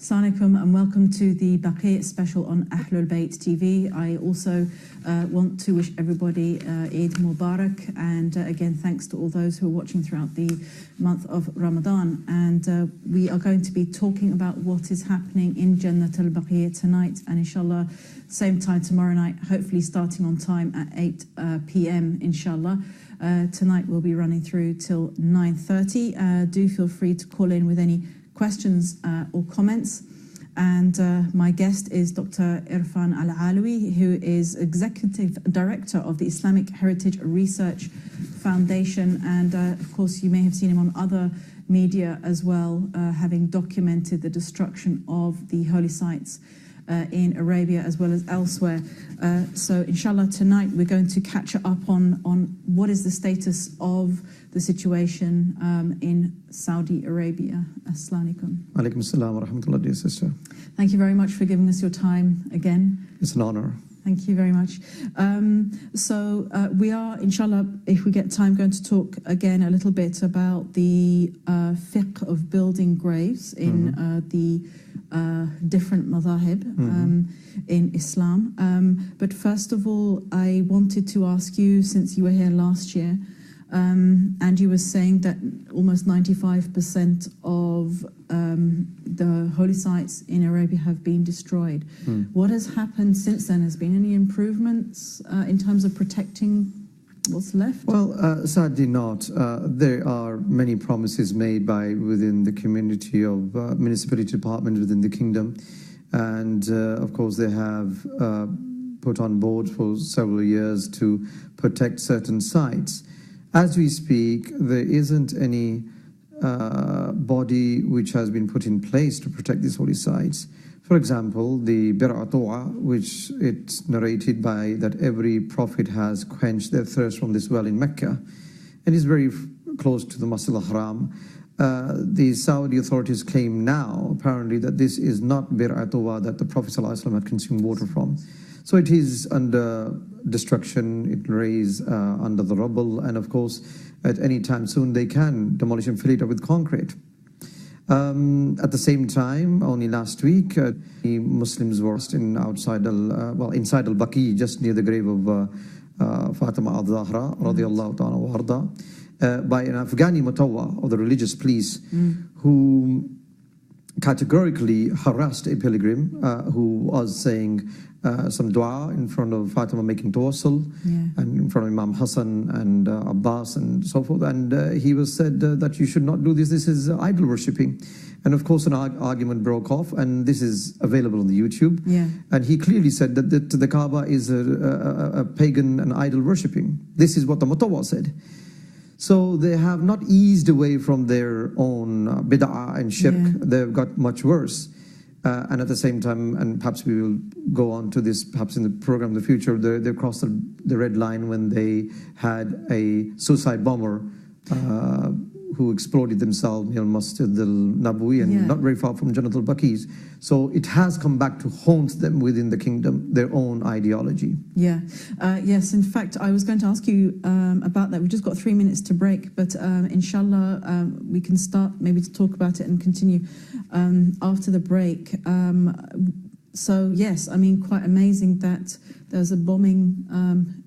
Assalamu alaikum and welcome to the Baqee Special on Ahlulbayt TV. I also want to wish everybody Eid Mubarak, and again thanks to all those who are watching throughout the month of Ramadan. And we are going to be talking about what is happening in Jannat Al-Baqi tonight, and inshallah same time tomorrow night, hopefully starting on time at 8 p.m. inshallah. Tonight we'll be running through till 9:30. Do feel free to call in with any questions or comments. And my guest is Dr. Irfan Al Alawi, who is Executive Director of the Islamic Heritage Research Foundation. And of course, you may have seen him on other media as well, having documented the destruction of the holy sites in Arabia as well as elsewhere. So inshallah tonight we're going to catch up on what is the status of the situation in Saudi Arabia. Assalamu alaikum. Alaikum assalam wa rahmatullah, dear sister. Thank you very much for giving us your time again. It's an honor. Thank you very much. So we are, inshallah, if we get time, going to talk again a little bit about the fiqh of building graves in the different madhahib in Islam. But first of all, I wanted to ask you, since you were here last year, and you were saying that almost 95% of the holy sites in Arabia have been destroyed. What has happened since then? Has been any improvements in terms of protecting what's left? Well, sadly not. There are many promises made within the community of municipality department within the kingdom, and of course they have put on board for several years to protect certain sites. As we speak, there isn't any body which has been put in place to protect these holy sites. For example, the Bir'atu'a, which it's narrated by that every prophet has quenched their thirst from this well in Mecca, and is very close to the Masjid al-Haram. The Saudi authorities claim now, apparently, that this is not Bir'atu'a that the Prophet ﷺ had consumed water from. So it is under destruction, it lays under the rubble, and of course, at any time soon they can demolish and fill it up with concrete. At the same time, only last week, the Muslims were inside Al-Baqi, just near the grave of Fatima al-Zahra, radiyallahu ta'ala warda, by an Afghani mutawwa, of the religious police, who categorically harassed a pilgrim who was saying some dua in front of Fatima, making tawassul, and in front of Imam Hassan and Abbas and so forth. And he was said that you should not do this, this is idol worshipping. And of course an argument broke off, and this is available on the YouTube. And he clearly said that the Kaaba is a pagan and idol worshipping. This is what the Mutawwa said. So they have not eased away from their own bid'ah and shirk. They've got much worse. And at the same time, and perhaps we will go on to this perhaps in the program in the future, they crossed the red line when they had a suicide bomber who exploded themselves near Masjid al-Nabawi, and not very far from Jannat al-Baqi. So it has come back to haunt them within the kingdom, their own ideology. Yes, in fact, I was going to ask you about that. We've just got 3 minutes to break, but inshallah, we can start maybe to talk about it and continue after the break. So yes, I mean, quite amazing that there's a bombing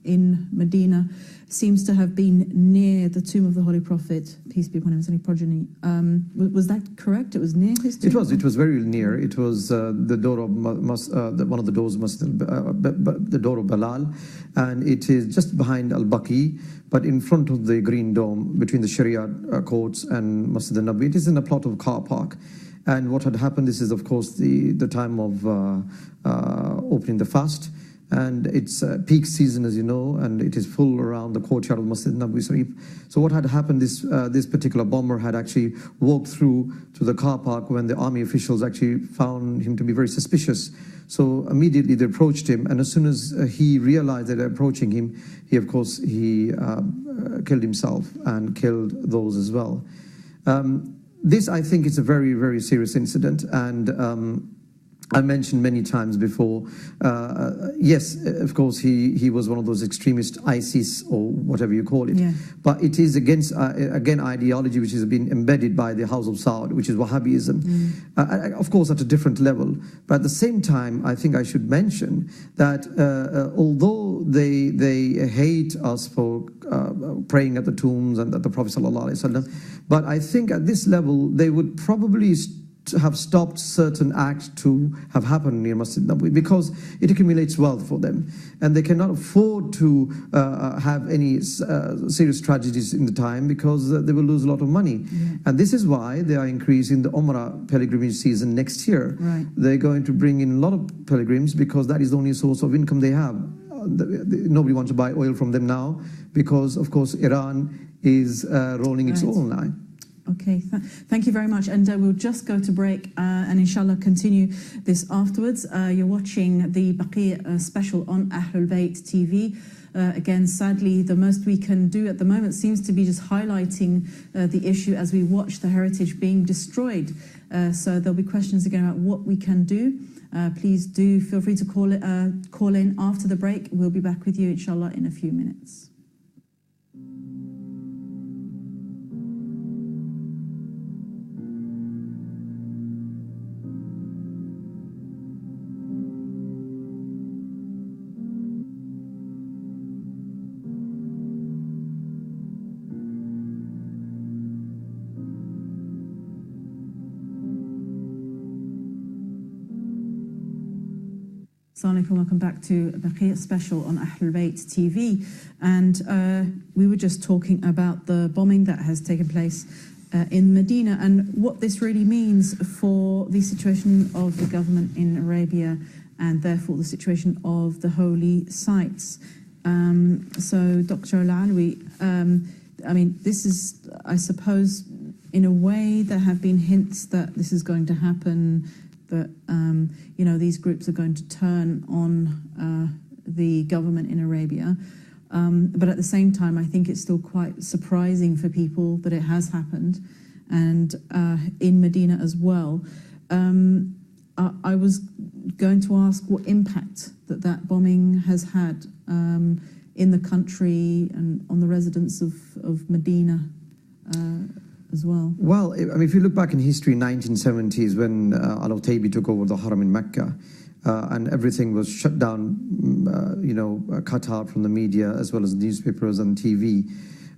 in Medina. Seems to have been near the tomb of the Holy Prophet, peace be upon him, any progeny. Was that correct? It was near his tomb? It was very near. It was the door of one of the doors, the door of Bilal, and it is just behind Al-Baqi, but in front of the Green Dome, between the Sharia courts and Masjid al-Nabawi. It is in a plot of car park. And what had happened, this is of course the time of opening the fast, and it's peak season, as you know, and it is full around the courtyard of Masjid Nabawi Sharif. So what had happened, this particular bomber had actually walked through to the car park when the army officials actually found him to be very suspicious. So immediately they approached him, and as soon as he realized that they're approaching him, he killed himself and killed those as well. This, I think, is a very, very serious incident, and I mentioned many times before, yes, of course, he was one of those extremist ISIS or whatever you call it. Yeah. But it is against, again, ideology which has been embedded by the House of Saud, which is Wahhabism. Of course, at a different level. But at the same time, I think I should mention that although they hate us for praying at the tombs and at the Prophet ﷺ, but I think at this level, they would probably have stopped certain acts to have happened near Masjid Nabawi because it accumulates wealth for them, and they cannot afford to have any serious tragedies in the time because they will lose a lot of money. And this is why they are increasing the Umrah pilgrimage season next year. They're going to bring in a lot of pilgrims because that is the only source of income they have. Nobody wants to buy oil from them now because, of course, Iran is rolling its oil now. Okay, thank you very much. And we'll just go to break and inshallah continue this afterwards. You're watching the Baqee Special on Ahlulbayt TV. Again, sadly, the most we can do at the moment seems to be just highlighting the issue as we watch the heritage being destroyed. So there'll be questions again about what we can do. Please do feel free to call in after the break. We'll be back with you, inshallah, in a few minutes. Assalamu alaikum, welcome back to Baqee Special on Ahlulbayt TV. And we were just talking about the bombing that has taken place in Medina and what this really means for the situation of the government in Arabia and therefore the situation of the holy sites. So Dr. Al Alawi, I mean, this is, I suppose, in a way there have been hints that this is going to happen, that you know, these groups are going to turn on the government in Arabia. But at the same time, I think it's still quite surprising for people that it has happened, and in Medina as well. I was going to ask what impact that bombing has had in the country and on the residents of Medina as well. Well, I mean, if you look back in history, 1970s, when Al-Baqi took over the Haram in Mecca, and everything was shut down, you know, cut out from the media as well as newspapers and TV.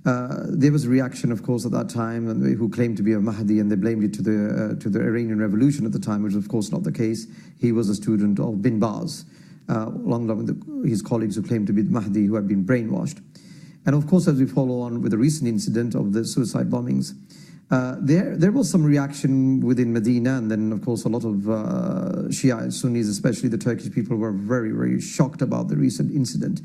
There was a reaction, of course, at that time, who claimed to be a Mahdi, and they blamed it to the Iranian Revolution at the time, which was, of course, not the case. He was a student of Bin Baz, along with his colleagues who claimed to be the Mahdi, who had been brainwashed. And of course, as we follow on with the recent incident of the suicide bombings, there was some reaction within Medina, and then, of course, a lot of Shia and Sunnis, especially the Turkish people, were very, very shocked about the recent incident.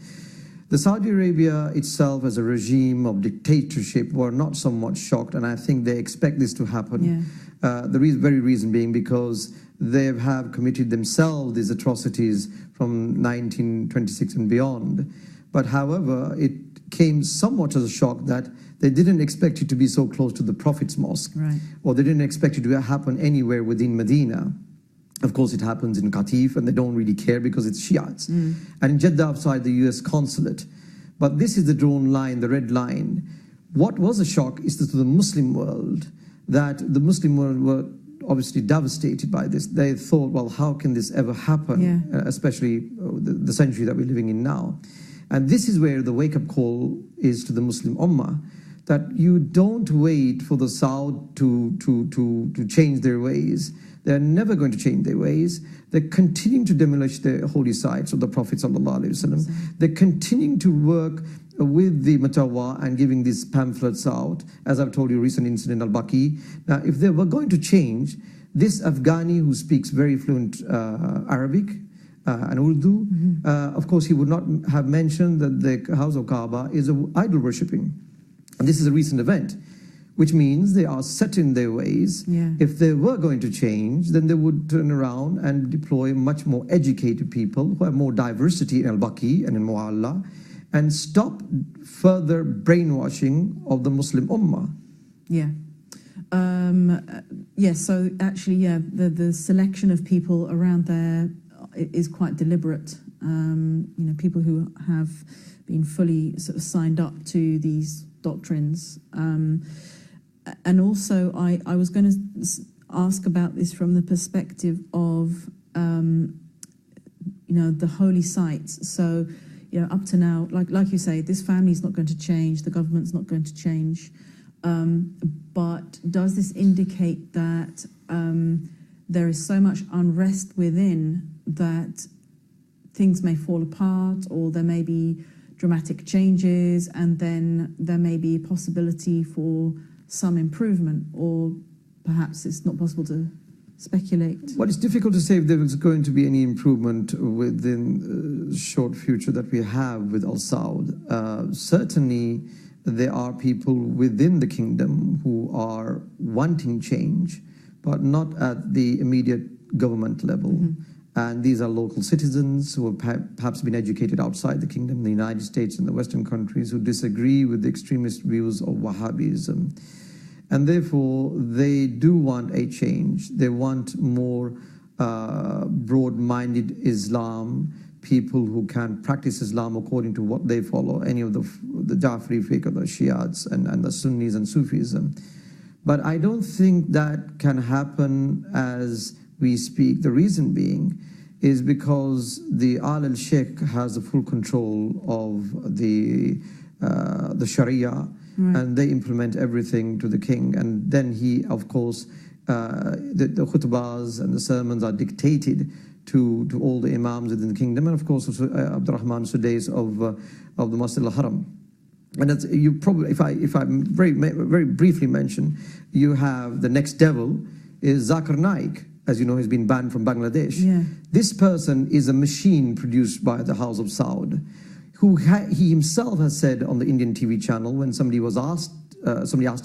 The Saudi Arabia itself, as a regime of dictatorship, were not somewhat shocked, and I think they expect this to happen. The very reason being because they have committed themselves these atrocities from 1926 and beyond. But however, it came somewhat as a shock that they didn't expect it to be so close to the Prophet's mosque, or they didn't expect it to happen anywhere within Medina. Of course, it happens in Qatif, and they don't really care because it's Shiites. And in Jeddah, outside the US consulate. But this is the drawn line, the red line. What was a shock is to the Muslim world, that the Muslim world were obviously devastated by this. They thought, well, how can this ever happen, especially the century that we're living in now? And this is where the wake-up call is to the Muslim Ummah, that you don't wait for the Saud to change their ways. They're never going to change their ways. They're continuing to demolish the holy sites of the Prophet ﷺ. They're continuing to work with the Matawa and giving these pamphlets out. As I've told you, recent incident Al-Baqi. Now, if they were going to change, this Afghani who speaks very fluent Arabic and Urdu, of course, he would not have mentioned that the house of Kaaba is idol worshipping. And this is a recent event, which means they are set in their ways. If they were going to change, then they would turn around and deploy much more educated people who have more diversity in Al-Baqi and in Mu'alla, and stop further brainwashing of the Muslim Ummah. Yes, so actually, yeah, the selection of people around there is quite deliberate. People who have been fully sort of signed up to these doctrines. And also, I was going to ask about this from the perspective of, the holy sites. So, up to now, like you say, this family is not going to change, the government's not going to change. But does this indicate that there is so much unrest within that things may fall apart, or there may be dramatic changes, and then there may be a possibility for some improvement, or perhaps it's not possible to speculate? Well, it's difficult to say if there is going to be any improvement within the short future that we have with Al Saud. Certainly, there are people within the kingdom who are wanting change, but not at the immediate government level. Mm-hmm. And these are local citizens who have perhaps been educated outside the kingdom, the United States and the Western countries, who disagree with the extremist views of Wahhabism. And therefore, they do want a change. They want more broad-minded Islam, people who can practice Islam according to what they follow, any of the Jafri fiqh or the Shiites and the Sunnis and Sufism. But I don't think that can happen as we speak. The reason being is because the al-Sheikh has the full control of the Sharia, right, and they implement everything to the king. And then he, of course, the khutbahs and the sermons are dictated to all the imams within the kingdom, and of course Abdurrahman Sudais of the Masjid al-Haram. And that's, you probably, if I very briefly mention, you have the next devil is Zakir Naik. As you know, he's been banned from Bangladesh. Yeah. This person is a machine produced by the House of Saud, who he himself has said on the Indian TV channel when somebody asked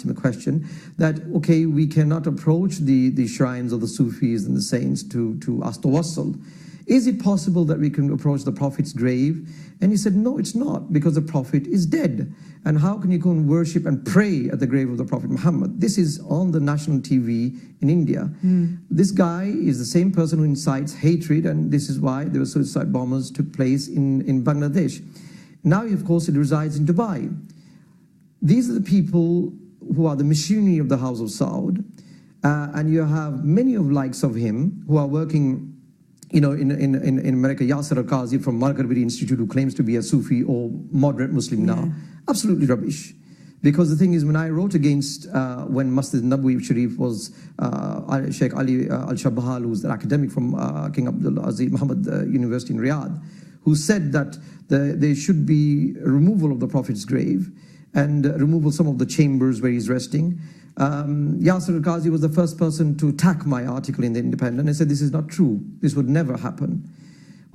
him a question, that, okay, we cannot approach the shrines of the Sufis and the saints to ask tawassul. Is it possible that we can approach the Prophet's grave? And he said, no, it's not, because the Prophet is dead. And how can you go and worship and pray at the grave of the Prophet Muhammad? This is on the national TV in India. This guy is the same person who incites hatred, and this is why there were suicide bombers took place in Bangladesh. Now, of course, it resides in Dubai. These are the people who are the machinery of the House of Saud, and you have many of likes of him who are working, in America. Yasser Al-Qazi from Margarbari Institute, who claims to be a Sufi or moderate Muslim now. Absolutely rubbish. Because the thing is, when I wrote against, when Masjid Nabawi Sharif was Sheikh Ali Al-Shabahal, who's an academic from King Abdul Aziz Muhammad University in Riyadh, who said that there should be removal of the Prophet's grave and removal of some of the chambers where he's resting. Yasser Al-Qazi was the first person to attack my article in The Independent and said, this is not true, this would never happen.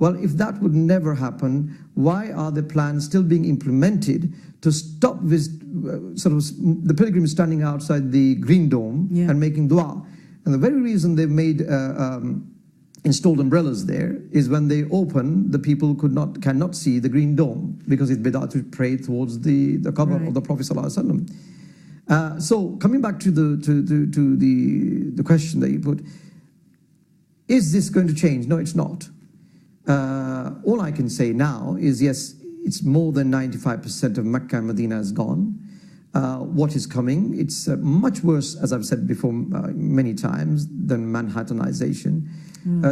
Well, if that would never happen, why are the plans still being implemented to stop this, the pilgrims standing outside the Green Dome and making dua? And the very reason they've made installed umbrellas there is when they open, the people cannot see the Green Dome, because it's bid'ah to pray towards the cover of the Prophet ﷺ. So coming back to the question that you put, is this going to change? No, it's not. All I can say now is, yes, it's more than 95% of Mecca and Medina is gone. What is coming? It's much worse, as I've said before many times, than Manhattanization.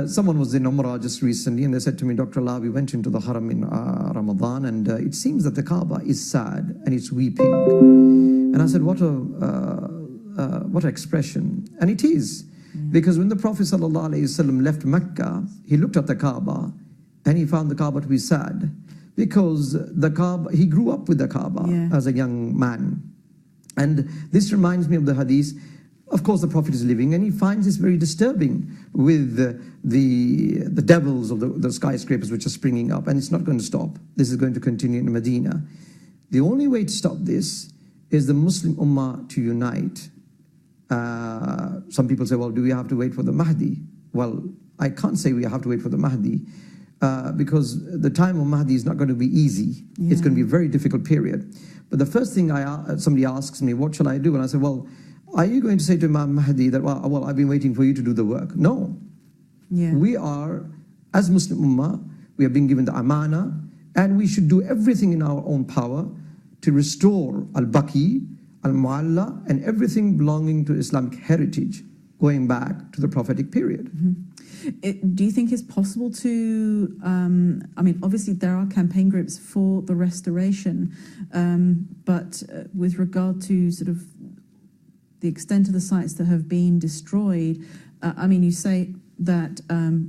Someone was in Umrah just recently, and they said to me, Dr. Alawi, went into the Haram in Ramadan, and it seems that the Kaaba is sad and it's weeping. And I said, what an expression. And it is. Because when the Prophet ﷺ left Mecca, he looked at the Kaaba and he found the Kaaba to be sad. Because the Kaaba, he grew up with the Kaaba as a young man. And this reminds me of the hadith. Of course, the Prophet is living, and he finds this very disturbing with the devils of the skyscrapers which are springing up, and it's not going to stop. This is going to continue in Medina. The only way to stop this is the Muslim Ummah to unite. Some people say, well, do we have to wait for the Mahdi? Well, I can't say we have to wait for the Mahdi, because the time of Mahdi is not going to be easy. It's going to be a very difficult period. But the first thing somebody asks me, what shall I do? And I say, well, are you going to say to Imam Mahdi that, well, I've been waiting for you to do the work? No. Yeah. We are, as Muslim Ummah, we have been given the amana, and we should do everything in our own power to restore Al-Baqi, Al-Mu'alla, and everything belonging to Islamic heritage, going back to the prophetic period. Do you think it's possible to, I mean, obviously there are campaign groups for the restoration, but with regard to sort of the extent of the sites that have been destroyed, I mean, you say that,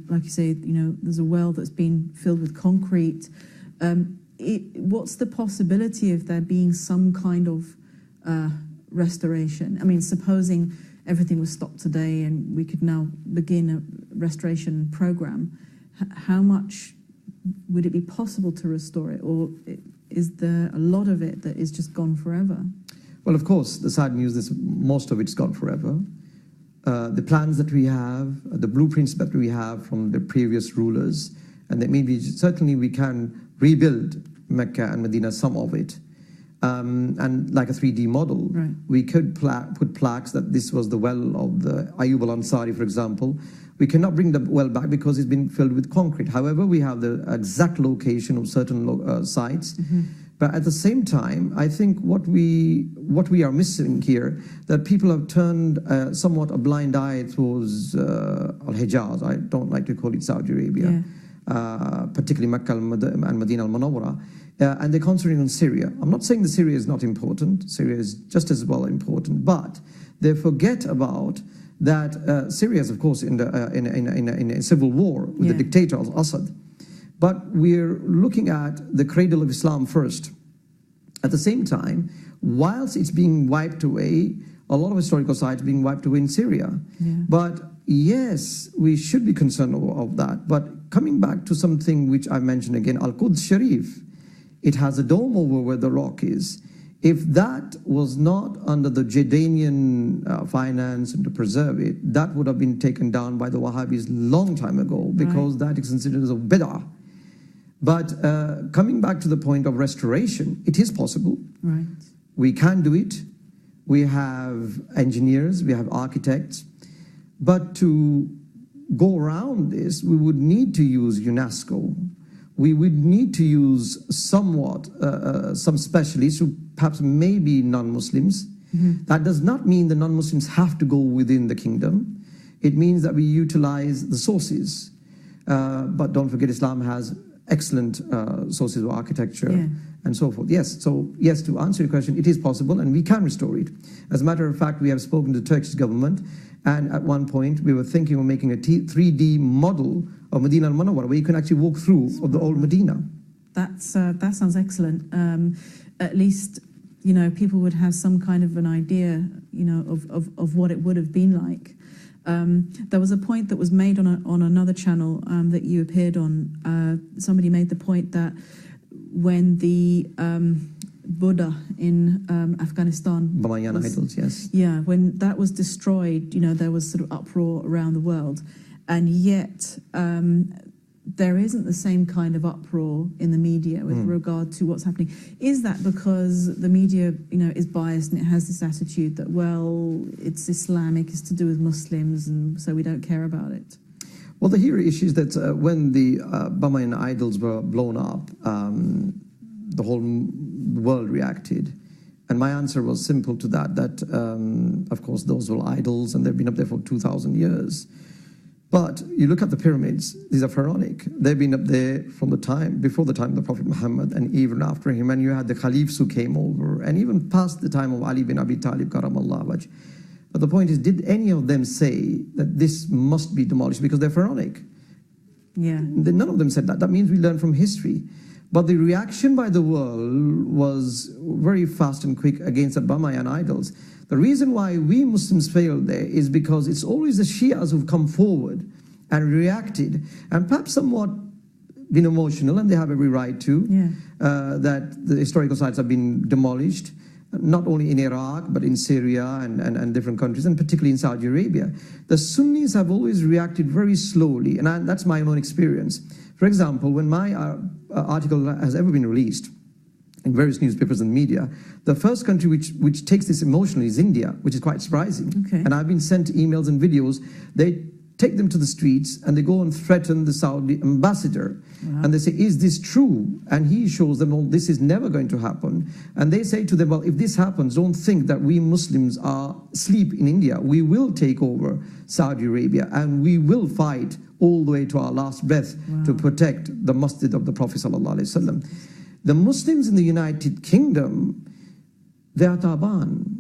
like you say, you know, there's a well that's been filled with concrete. What's the possibility of there being some kind of restoration? I mean, supposing everything was stopped today and we could now begin a restoration program, how much would it be possible to restore it, or is there a lot of it that is just gone forever? Well, of course, the sad news is most of it's gone forever. The plans that we have, the blueprints that we have from the previous rulers, and that maybe certainly we can rebuild Mecca and Medina, some of it. And like a 3D model, right. We could put plaques that this was the well of the Ayyub al-Ansari, for example. We cannot bring the well back because it's been filled with concrete. However, we have the exact location of certain sites. But at the same time, I think what we are missing here, that people have turned somewhat a blind eye towards Al-Hijaz. I don't like to call it Saudi Arabia, particularly Mecca and Medina al-Munawwara. And they're concentrating on Syria. I'm not saying that Syria is not important. Syria is just as well important, but they forget about that Syria is, of course, in a civil war with the dictator Assad. But we're looking at the cradle of Islam first. At the same time, whilst it's being wiped away, a lot of historical sites being wiped away in Syria. But yes, we should be concerned of that. But coming back to something which I mentioned again, Al-Quds Sharif, it has a dome over where the rock is. If that was not under the Jordanian finance and to preserve it, that would have been taken down by the Wahhabis long time ago, because that is considered as a bid'ah. But coming back to the point of restoration, it is possible. Right. We can do it. We have engineers, we have architects. But to go around this, we would need to use UNESCO. We would need to use somewhat some specialists who perhaps may be non-Muslims. That does not mean the non-Muslims have to go within the kingdom. It means that we utilize the sources. But don't forget, Islam has excellent sources of architecture and so forth. Yes, so yes, to answer your question, it is possible and we can restore it. As a matter of fact, we have spoken to the Turkish government, and at one point we were thinking of making a 3D model of Medina al-Munawwara where you can actually walk through of the old Medina. That sounds excellent. At least, you know, people would have some kind of an idea, you know, of what it would have been like. There was a point that was made on another channel that you appeared on. Somebody made the point that when the Buddha in Afghanistan, Bamayan idols, yes. Yeah, when that was destroyed, you know, there was sort of uproar around the world, and yet there isn't the same kind of uproar in the media with regard to what's happening. Is that because the media, you know, is biased and it has this attitude that, well, it's Islamic, it's to do with Muslims, and so we don't care about it? Well, the here issue is that when the Bamayan idols were blown up, the whole world reacted. And my answer was simple to that, of course, those were idols and they've been up there for 2,000 years. But you look at the pyramids, these are pharaonic. They've been up there from the time, before the time of the Prophet Muhammad and even after him. And you had the caliphs who came over, and even past the time of Ali bin Abi Talib, karamallah wajh. But the point is, did any of them say that this must be demolished because they're pharaonic? Yeah. None of them said that. That means we learn from history. But the reaction by the world was very fast and quick against the Bamayan idols. The reason why we Muslims failed there is because it's always the Shias who've come forward and reacted, and perhaps somewhat been emotional, and they have every right to, that the historical sites have been demolished, not only in Iraq, but in Syria and different countries, and particularly in Saudi Arabia. The Sunnis have always reacted very slowly, and that's my own experience. For example, when my article has ever been released, in various newspapers and media. The first country which takes this emotionally is India, which is quite surprising. Okay. And I've been sent emails and videos. They take them to the streets and they go and threaten the Saudi ambassador. Wow. And they say, is this true? And he shows them, oh, this is never going to happen. And they say to them, well, if this happens, don't think that we Muslims are asleep in India. We will take over Saudi Arabia and we will fight all the way to our last breath. Wow. To protect the masjid of the Prophet ﷺ. The Muslims in the United Kingdom, they are taban.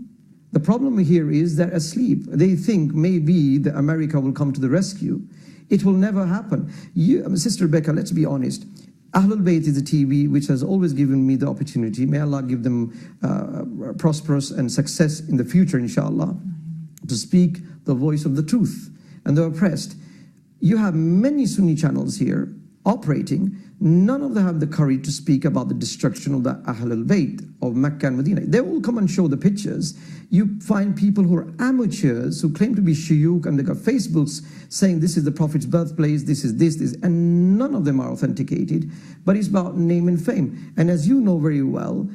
The problem here is they're asleep. They think maybe the America will come to the rescue. It will never happen. Sister Rebecca, let's be honest. Ahlulbayt is a TV which has always given me the opportunity. May Allah give them prosperous and success in the future, inshallah, to speak the voice of the truth and the oppressed. You have many Sunni channels here operating. None of them have the courage to speak about the destruction of the Ahlulbayt of Mecca and Medina. They all come and show the pictures. You find people who are amateurs, who claim to be shuyukh, and they got Facebooks saying this is the Prophet's birthplace, this is this, and none of them are authenticated. But it's about name and fame. And as you know very well,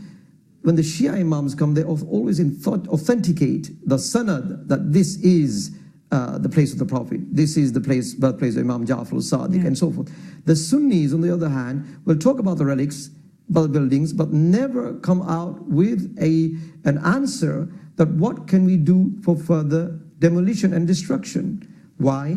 when the Shia Imams come, they always authenticate the sanad that this is the place of the Prophet. This is the birthplace of Imam Ja'far al-Sadiq, and so forth. The Sunnis, on the other hand, will talk about the relics, about the buildings, but never come out with an answer that what can we do for further demolition and destruction. Why?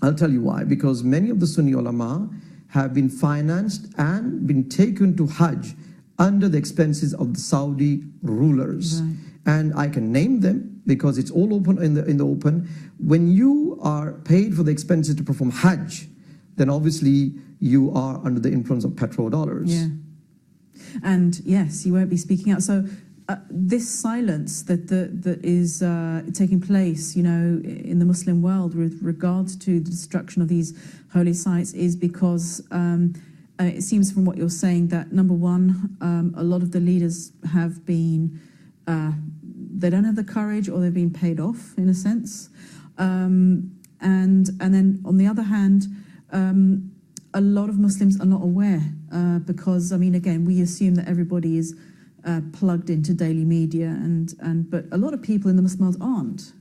I'll tell you why. Because many of the Sunni ulama have been financed and been taken to Hajj under the expenses of the Saudi rulers. Right. And I can name them because it's all open in the open. When you are paid for the expenses to perform Hajj, then obviously you are under the influence of petrodollars. Yeah. And yes, you won't be speaking out. So this silence that is taking place, you know, in the Muslim world with regards to the destruction of these holy sites is because it seems from what you're saying that, number one, a lot of the leaders have been they don't have the courage, or they've been paid off in a sense, and then on the other hand, a lot of Muslims are not aware because, I mean, again, we assume that everybody is plugged into daily media, but a lot of people in the Muslim world aren't.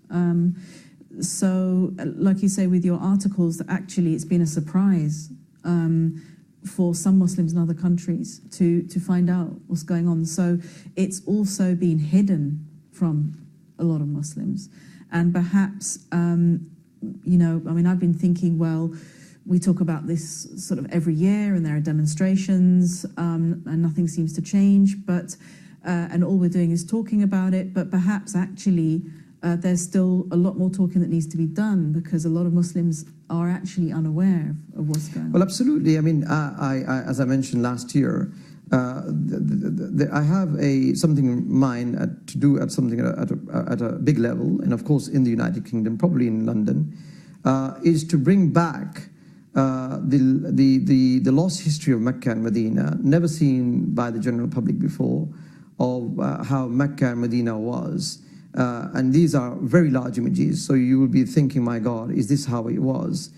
So, like you say with your articles, that actually it's been a surprise for some Muslims in other countries to find out what's going on. So it's also been hidden from a lot of Muslims. And perhaps, you know, I mean, I've been thinking, well, we talk about this sort of every year and there are demonstrations and nothing seems to change, but and all we're doing is talking about it, but perhaps actually there's still a lot more talking that needs to be done because a lot of Muslims are actually unaware of what's going on. Well, absolutely. I mean, I as I mentioned last year, I have something in mind to do at something at a big level, and of course in the United Kingdom, probably in London, is to bring back the lost history of Mecca and Medina, never seen by the general public before, of how Mecca and Medina was. And these are very large images, so you will be thinking, my God, is this how it was?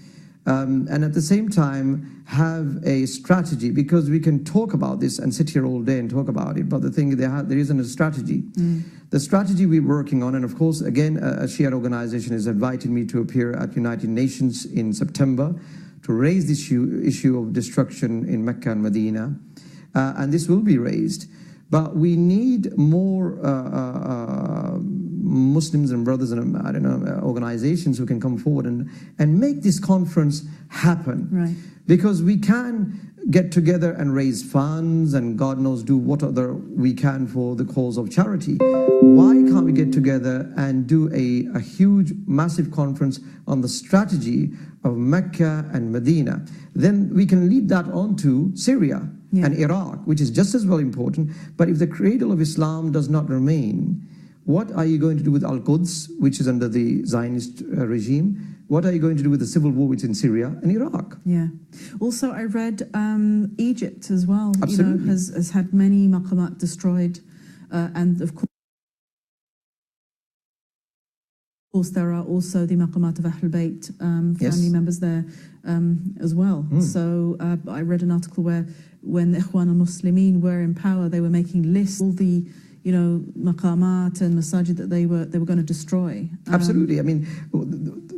And at the same time, have a strategy, because we can talk about this and sit here all day and talk about it, but the thing, there isn't a strategy. The strategy we're working on, and of course, again, a Shia organization has invited me to appear at United Nations in September to raise this issue of destruction in Mecca and Medina, and this will be raised. But we need more Muslims and brothers and I don't know, organizations who can come forward and make this conference happen. Right. Because we can get together and raise funds and God knows do what other we can for the cause of charity. Why can't we get together and do a huge, massive conference on the strategy of Mecca and Medina? Then we can lead that on to Syria. Yeah. And Iraq, which is just as well important. But if the cradle of Islam does not remain, what are you going to do with Al-Quds, which is under the Zionist regime? What are you going to do with the civil war which is in Syria and Iraq? Yeah. Also, I read Egypt as well. Absolutely. You know, has had many maqamat destroyed, and of course. Of course, there are also the maqamat of Ahlulbayt family members there as well. So I read an article where when the Ikhwan al-Muslimin were in power, they were making lists of all the maqamat and masajid that they were going to destroy. Absolutely. I mean,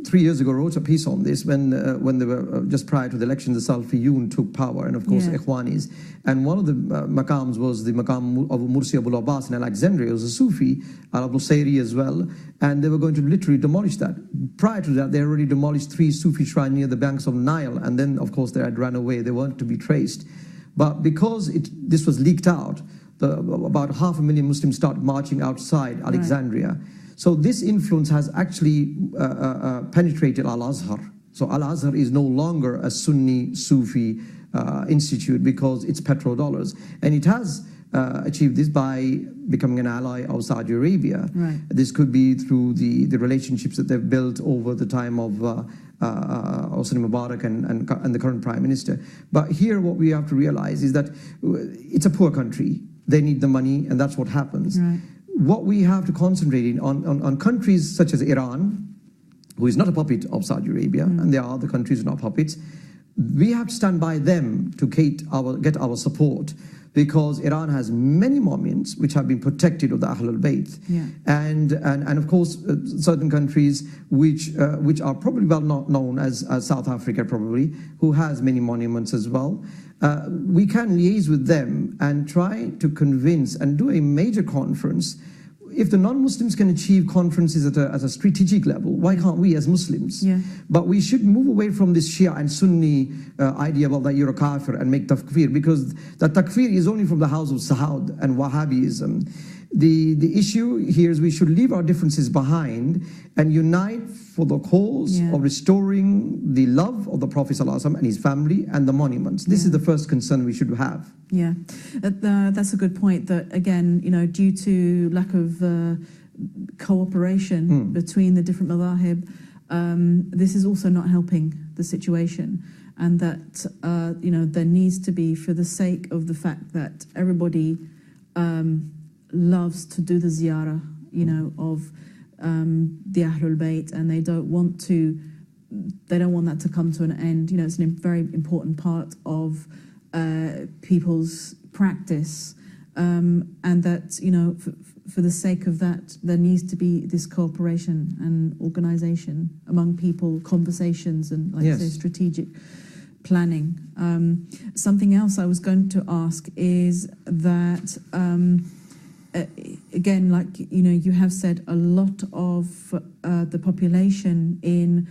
3 years ago, I wrote a piece on this when they were just prior to the election, the Salafiyun took power, and of course, Ikhwanis. And one of the maqams was the maqam of Mursi Abul Abbas in Alexandria. It was a Sufi, Al-Busayri as well, and they were going to literally demolish that. Prior to that, they already demolished 3 Sufi shrines near the banks of Nile, and then, of course, they had run away. They weren't to be traced. But because this was leaked out, about 500,000 Muslims started marching outside Alexandria. Right. So this influence has actually penetrated Al-Azhar. So Al-Azhar is no longer a Sunni Sufi institute because it's petrodollars. And it has achieved this by becoming an ally of Saudi Arabia. Right. This could be through the relationships that they've built over the time of Hosni Mubarak and the current Prime Minister. But here what we have to realize is that it's a poor country. They need the money, and that's what happens. Right. What we have to concentrate on countries such as Iran, who is not a puppet of Saudi Arabia, and there are other countries who are not puppets. We have to stand by them to get our support, because Iran has many monuments which have been protected of the Ahlulbayt, and of course certain countries which are probably well not known as South Africa, probably, who has many monuments as well. We can liaise with them and try to convince and do a major conference. If the non-Muslims can achieve conferences at a strategic level, why can't we as Muslims? But we should move away from this Shia and Sunni idea about that you're a kafir and make takfir, because that takfir is only from the house of Saud and Wahhabism. The issue here is we should leave our differences behind and unite for the cause of restoring the love of the Prophet ﷺ and his family and the monuments. This is the first concern we should have. Yeah, that's a good point. That again, due to lack of cooperation between the different madhahib, this is also not helping the situation. And that there needs to be, for the sake of the fact that everybody loves to do the ziyarah, of the Ahlulbayt, and they don't want that to come to an end. It's a very important part of people's practice, and that for the sake of that, there needs to be this cooperation and organisation among people, conversations, and like I say, strategic planning. Something else I was going to ask is that. Again, like you have said, a lot of the population in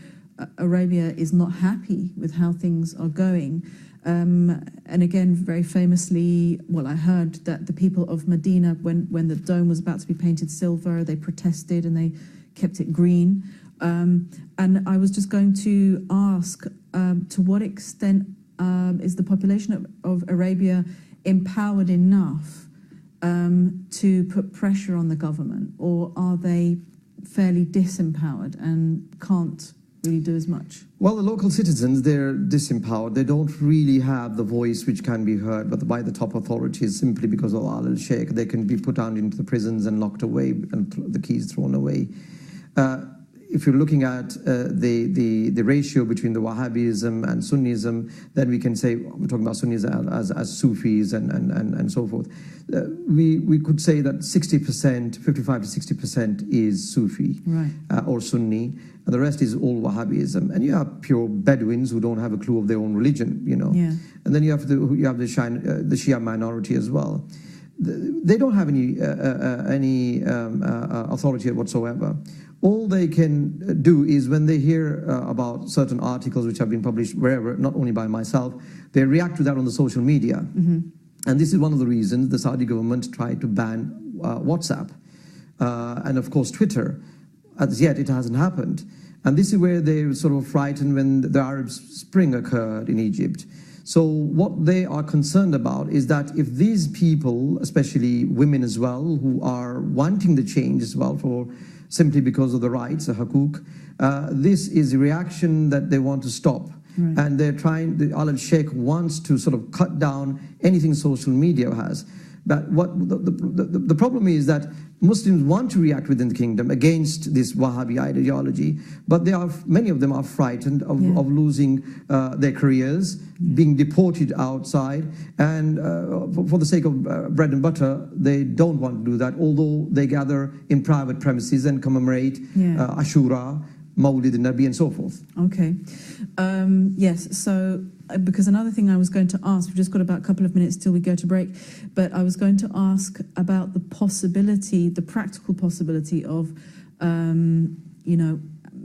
Arabia is not happy with how things are going. And again, very famously, I heard that the people of Medina, when the dome was about to be painted silver, they protested and they kept it green. And I was just going to ask, to what extent is the population of Arabia empowered enough to put pressure on the government, or are they fairly disempowered and can't really do as much? Well, the local citizens, they're disempowered. They don't really have the voice which can be heard by the top authorities, simply because of al-Sheikh. They can be put down into the prisons and locked away and the keys thrown away. If you're looking at the ratio between the Wahhabism and Sunnism, then we can say, we're talking about Sunnis as Sufis and so forth. We could say that 60%, 55 to 60% is Sufi, or Sunni, and the rest is all Wahhabism. And you have pure Bedouins who don't have a clue of their own religion, And then you have the Shia minority as well. They don't have any authority whatsoever. All they can do is, when they hear about certain articles which have been published wherever, not only by myself, they react to that on the social media. And this is one of the reasons the Saudi government tried to ban WhatsApp and, of course, Twitter. As yet, it hasn't happened. And this is where they were sort of frightened when the Arab Spring occurred in Egypt. So what they are concerned about is that if these people, especially women as well, who are wanting the change as well simply because of the rights, the hukuk, this is a reaction that they want to stop. And they're trying, Al-Sheikh wants to sort of cut down anything social media has. But what the problem is that Muslims want to react within the kingdom against this Wahhabi ideology, but many of them are frightened of losing their careers, being deported outside, and for the sake of bread and butter, they don't want to do that, although they gather in private premises and commemorate Ashura, Mawlid al-Nabi and so forth. Okay. Yes, so because another thing I was going to ask, we've just got about a couple of minutes till we go to break, but I was going to ask about the possibility, the practical possibility of,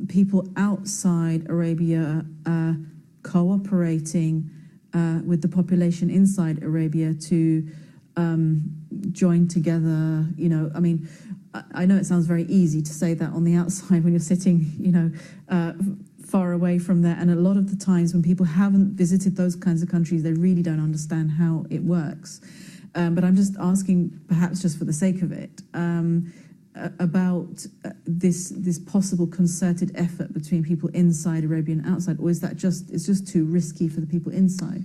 people outside Arabia cooperating with the population inside Arabia to join together, I know it sounds very easy to say that on the outside when you're sitting, far away from there. And a lot of the times when people haven't visited those kinds of countries, they really don't understand how it works. But I'm just asking, perhaps just for the sake of it, about this possible concerted effort between people inside Arabia and outside, or is that it's just too risky for the people inside?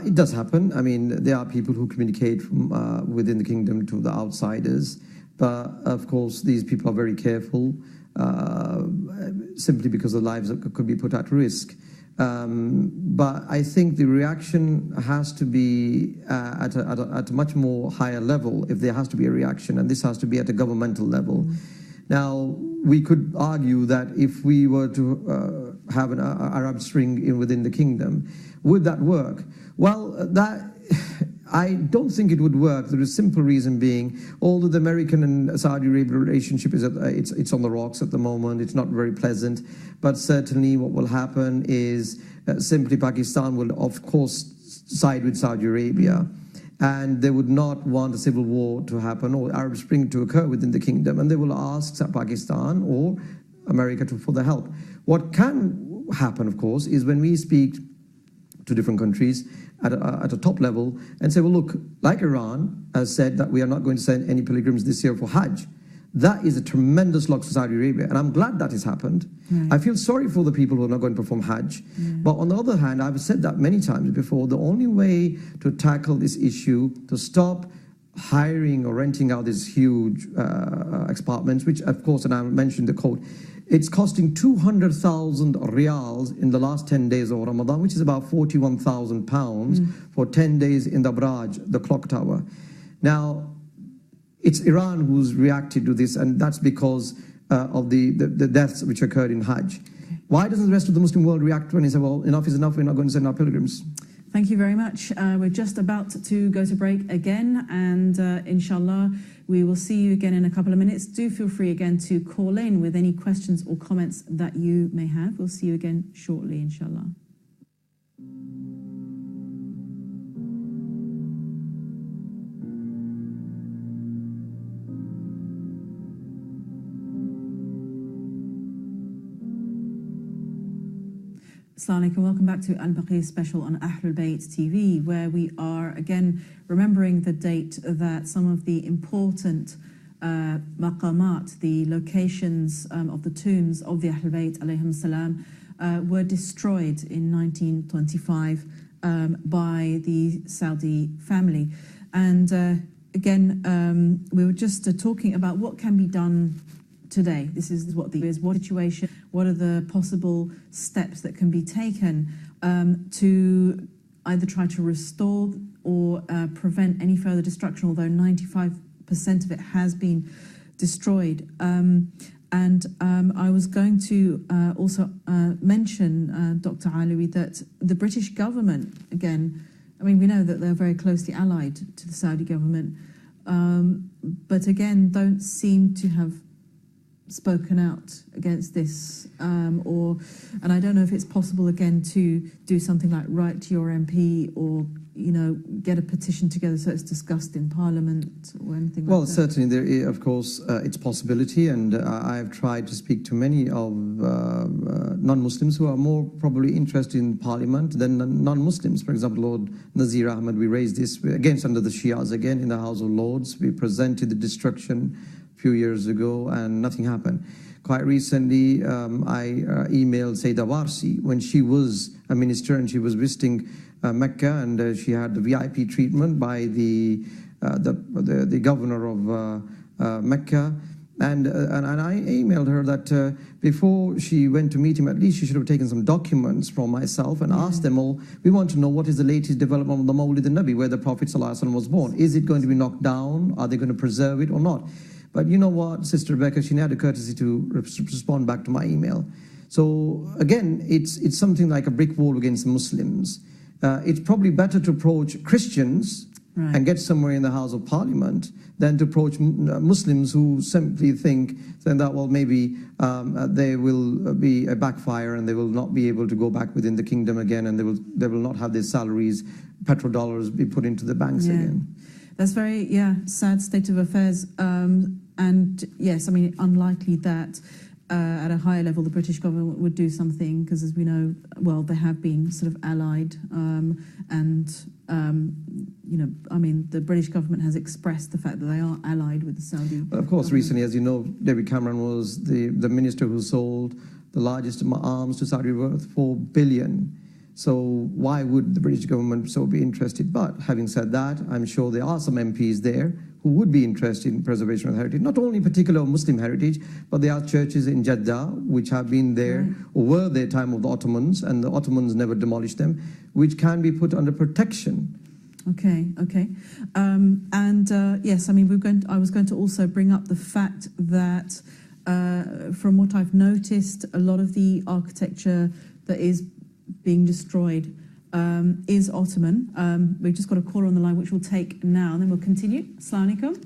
It does happen. I mean, there are people who communicate from within the kingdom to the outsiders. But of course, these people are very careful, simply because their lives could be put at risk. But I think the reaction has to be at a much more higher level, if there has to be a reaction, and this has to be at a governmental level. Now, we could argue that if we were to have an Arab Spring within the kingdom, would that work? Well, I don't think it would work. There is a simple reason being, although the American and Saudi Arabia relationship it's on the rocks at the moment, it's not very pleasant, but certainly what will happen is simply Pakistan will, of course, side with Saudi Arabia, and they would not want a civil war to happen or Arab Spring to occur within the kingdom, and they will ask Pakistan or America for the help. What can happen, of course, is when we speak to different countries at a top level and say, well, look, like Iran has said that we are not going to send any pilgrims this year for Hajj. That is a tremendous loss for Saudi Arabia, and I'm glad that has happened. I feel sorry for the people who are not going to perform Hajj. But on the other hand, I've said that many times before, the only way to tackle this issue, to stop hiring or renting out these huge apartments, which of course, and I mentioned the quote, it's costing 200,000 riyals in the last 10 days of Ramadan, which is about 41,000 pounds for 10 days in the Barrage, the clock tower. Now, it's Iran who's reacted to this, and that's because of the deaths which occurred in Hajj. Why doesn't the rest of the Muslim world react when they say, well, enough is enough, we're not going to send our pilgrims? Thank you very much. We're just about to go to break again, and inshallah, we will see you again in a couple of minutes. Do feel free again to call in with any questions or comments that you may have. We'll see you again shortly, inshallah. Assalamu alaikum, welcome back to Al-Baqee Special on Ahlulbayt TV, where we are again remembering the date that some of the important maqamat, the locations of the tombs of the Ahlulbayt alayhim salam, were destroyed in 1925 by the Saudi family. And again, we were just talking about what can be done today. This is what situation, what are the possible steps that can be taken to either try to restore or prevent any further destruction, although 95% of it has been destroyed. And I was going to also mention, Dr. Alawi, that the British government, again, I mean, we know that they're very closely allied to the Saudi government, but again, don't seem to have spoken out against this, and I don't know if it's possible again to do something like write to your MP or get a petition together so it's discussed in Parliament or anything like that. Well, certainly there is, of course, it's possibility, and I've tried to speak to many of non-Muslims who are more probably interested in Parliament than non-Muslims. For example, Lord Nazir Ahmed, we raised this against under the Shias again in the House of Lords. We presented the destruction few years ago and nothing happened. Quite recently, I emailed Sayyidah Warsi when she was a minister and she was visiting Mecca, and she had the VIP treatment by the the governor of Mecca. And I emailed her that before she went to meet him, at least she should have taken some documents from myself and asked them all, we want to know what is the latest development of the Mawlid al-Nabi, where the Prophet ﷺ was born. Is it going to be knocked down? Are they going to preserve it or not? But you know what, Sister Rebecca, she had the courtesy to respond back to my email. So again, it's something like a brick wall against Muslims. It's probably better to approach Christians and get somewhere in the House of Parliament than to approach Muslims who simply think that, well, maybe there will be a backfire and they will not be able to go back within the kingdom again, and they will not have their salaries, petrodollars be put into the banks again. That's very, sad state of affairs. And yes, I mean, unlikely that at a higher level the British government would do something, because as we know, well, they have been sort of allied you know, I mean, the British government has expressed the fact that they are allied with the Saudi. But of course, government. Recently, as you know, David Cameron was the minister who sold the largest arms to Saudi worth $4 billion. So why would the British government so be interested? But having said that, I'm sure there are some MPs there who would be interested in preservation of heritage, not only particular Muslim heritage, but there are churches in Jeddah which have been there or were there time of the Ottomans, and the Ottomans never demolished them, which can be put under protection. Okay. Yes, I mean, I was going to also bring up the fact that from what I've noticed, a lot of the architecture that is being destroyed is Ottoman. We've just got a caller on the line, which we'll take now, and then we'll continue. Assalamu alaikum.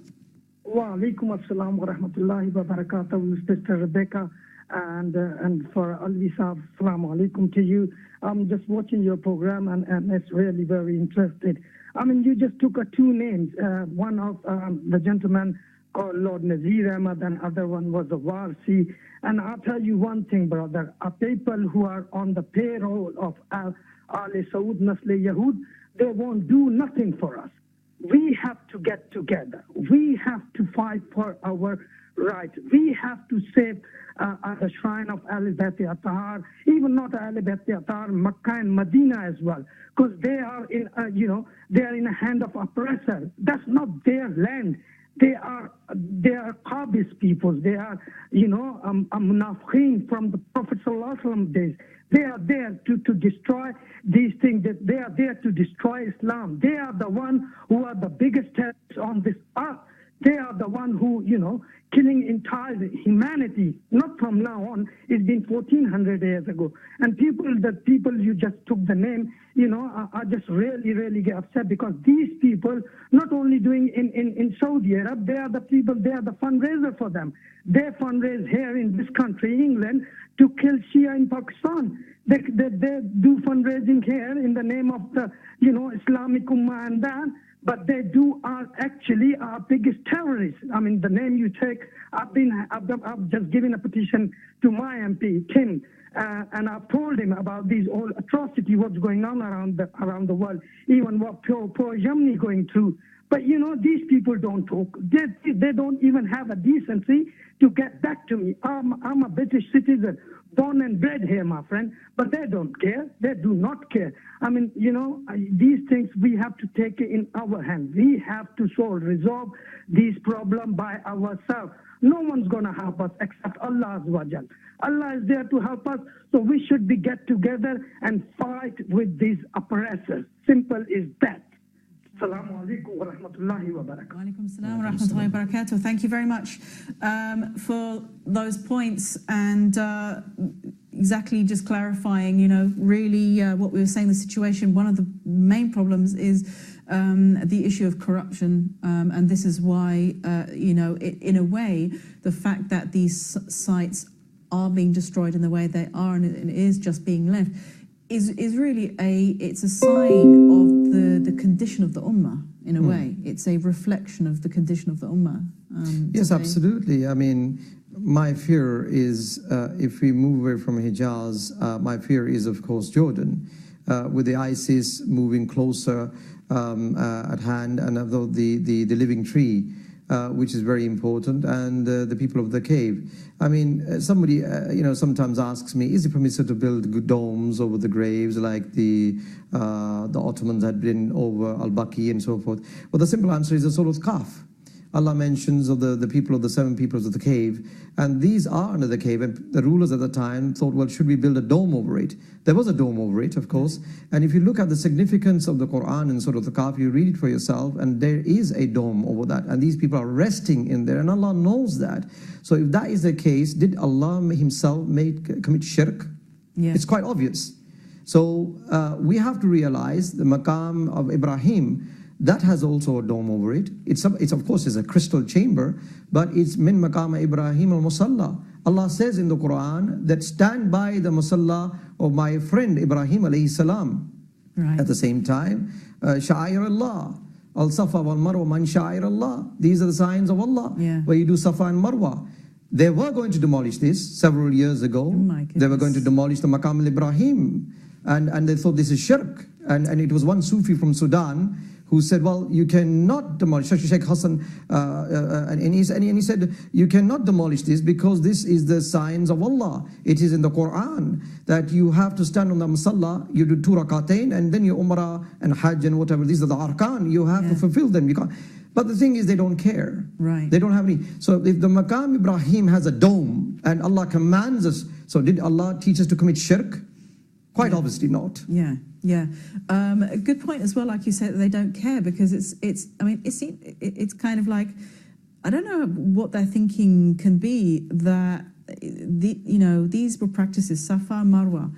Wa alaikum assalam wa rahmatullahi wa barakatuh, Sister Rebecca, and for Alvi Saab, assalamu alaikum to you. I'm just watching your program, and it's really very interested. I mean, you just took two names. One of the gentleman called Lord Nazir Ahmad, and other one was the Warsi. And I'll tell you one thing, brother. People who are on the payroll of Al Saud Nasl Yahud, they won't do nothing for us. We have to get together. We have to fight for our right. We have to save the shrine of Ahlulbayt Atahar, even not Ahlulbayt Atahar, Makkah and Medina as well, because they are in, they are in the hand of oppressor. That's not their land. They are Qabis people. They are, Munafiqeen from the Prophet ﷺ days. They are there to destroy these things. That they are there to destroy Islam. They are the one who are the biggest terrorists on this earth. They are the one who, killing entire humanity, not from now on. It's been 1400 years ago. And the people you just took the name, are just really get upset, because these people not only doing in Saudi Arabia, they are the people, they are the fundraiser for them. They fundraise here in this country, England, to kill Shia in Pakistan. They do fundraising here in the name of the, Islamic Ummah and that. But they are actually our biggest terrorists. I mean, the name you take, I've just given a petition to my MP, Tim, and I've told him about these all atrocity, what's going on around the world, even what poor Germany going through. But these people don't talk. They don't even have a decency to get back to me. I'm a British citizen, born and bred here, my friend, but they don't care. They do not care. I mean, these things we have to take it in our hands. We have to resolve these problems by ourselves. No one's going to help us except Allah Azza wa Jal. Allah is there to help us, so we should get together and fight with these oppressors. Simple as that. Assalamu alaikum wa rahmatullahi wa barakatuh. Wa alaikum assalam wa rahmatullahi wa barakatuh. Thank you very much for those points, and exactly just clarifying, really what we were saying, the situation. One of the main problems is the issue of corruption, and this is why, in a way, the fact that these sites are being destroyed in the way they are, and it is just being left, is really it's a sign of the condition of the ummah, in a way. It's a reflection of the condition of the ummah. Yes, absolutely. I mean, my fear is, if we move away from Hijaz, my fear is, of course, Jordan, with the ISIS moving closer at hand, and although the living tree which is very important, and the people of the cave. I mean, somebody, sometimes asks me, is it permissible to build good domes over the graves like the Ottomans had been over Al-Baqi and so forth? Well, the simple answer is the Surah Al-Kahf. Allah mentions of the people of the 7 peoples of the cave, and these are under the cave, and the rulers at the time thought, well, should we build a dome over it? There was a dome over it, of course, and if you look at the significance of the Quran and Surah Al-Kahf, you read it for yourself, and there is a dome over that, and these people are resting in there, and Allah knows that. So if that is the case, did Allah himself commit shirk? Yeah. It's quite obvious. So we have to realize the maqam of Ibrahim, that has also a dome over it. It's of course is a crystal chamber, but it's min maqam Ibrahim al-Musalla. Allah says in the Quran that stand by the Musalla of my friend Ibrahim alayhi salam. Right. At the same time, Sha'air Allah, al-Safa wal-Marwa man Sha'air Allah. These are the signs of Allah, where you do Safa and Marwa. They were going to demolish this several years ago. They were going to demolish the Maqam al-Ibrahim, and they thought this is shirk. And it was one Sufi from Sudan who said, well, you cannot demolish, Sheikh Hassan, and he said, you cannot demolish this because this is the signs of Allah. It is in the Quran that you have to stand on the Musalla, you do 2 rakatain, and then your Umrah and Hajj and whatever, these are the arkan, you have to fulfill them. You can't. But the thing is, they don't care. Right. They don't have any. So if the Maqam Ibrahim has a dome, and Allah commands us, so did Allah teach us to commit shirk? Quite obviously not. Yeah, yeah. A good point as well, like you said, that they don't care, because it's kind of like, I don't know what their thinking can be, that these were practices, Safa, Marwa.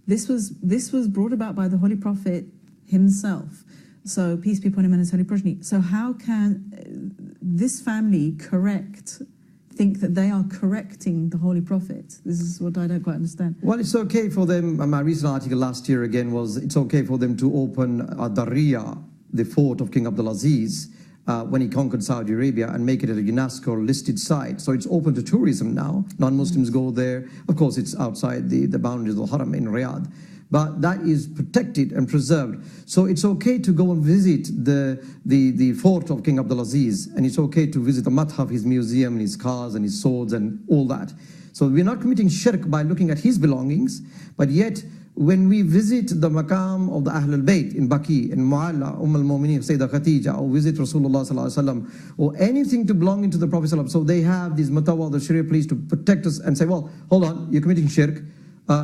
This was brought about by the Holy Prophet himself. So peace be upon him and his holy progeny. So how can this family think that they are correcting the Holy Prophet? This is what I don't quite understand. Well, it's okay for them. My recent article last year again was, it's okay for them to open Darya, the fort of King Abdulaziz, when he conquered Saudi Arabia, and make it a UNESCO listed site. So it's open to tourism now. Non-Muslims go there. Of course, it's outside the boundaries of the Haram in Riyadh. But that is protected and preserved. So it's okay to go and visit the fort of King Abdulaziz, and it's okay to visit the Mathaf, his museum, and his cars and his swords and all that. So we're not committing shirk by looking at his belongings, but yet when we visit the maqam of the Ahlulbayt in Baqee, in Mu'alla, al-Mu'mineen, Sayyidah Khadija, or visit Rasulullah sallallahu alaihi wasallam, or anything to belonging to the Prophet sallallahu alaihi wasallam, so they have these matawa, the Sharia police, to protect us and say, well, hold on, you're committing shirk.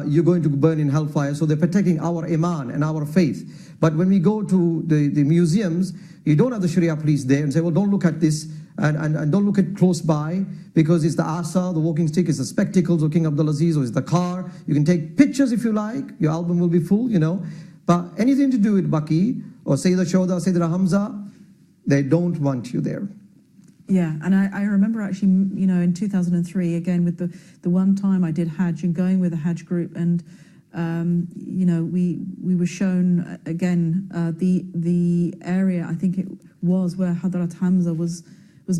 You're going to burn in hellfire. So they're protecting our iman and our faith. But when we go to the museums, you don't have the Sharia police there and say, well, don't look at this and don't look at close by, because it's the asa, the walking stick, it's the spectacles of King Abdulaziz, or it's the car. You can take pictures if you like. Your album will be full, But anything to do with Baqee or Sayyidah Shoda, Sayyidah Hamza, they don't want you there. Yeah, and I remember actually, in 2003, again, with the one time I did Hajj and going with a Hajj group, and, we were shown, again, the area, I think it was where Hadrat Hamza was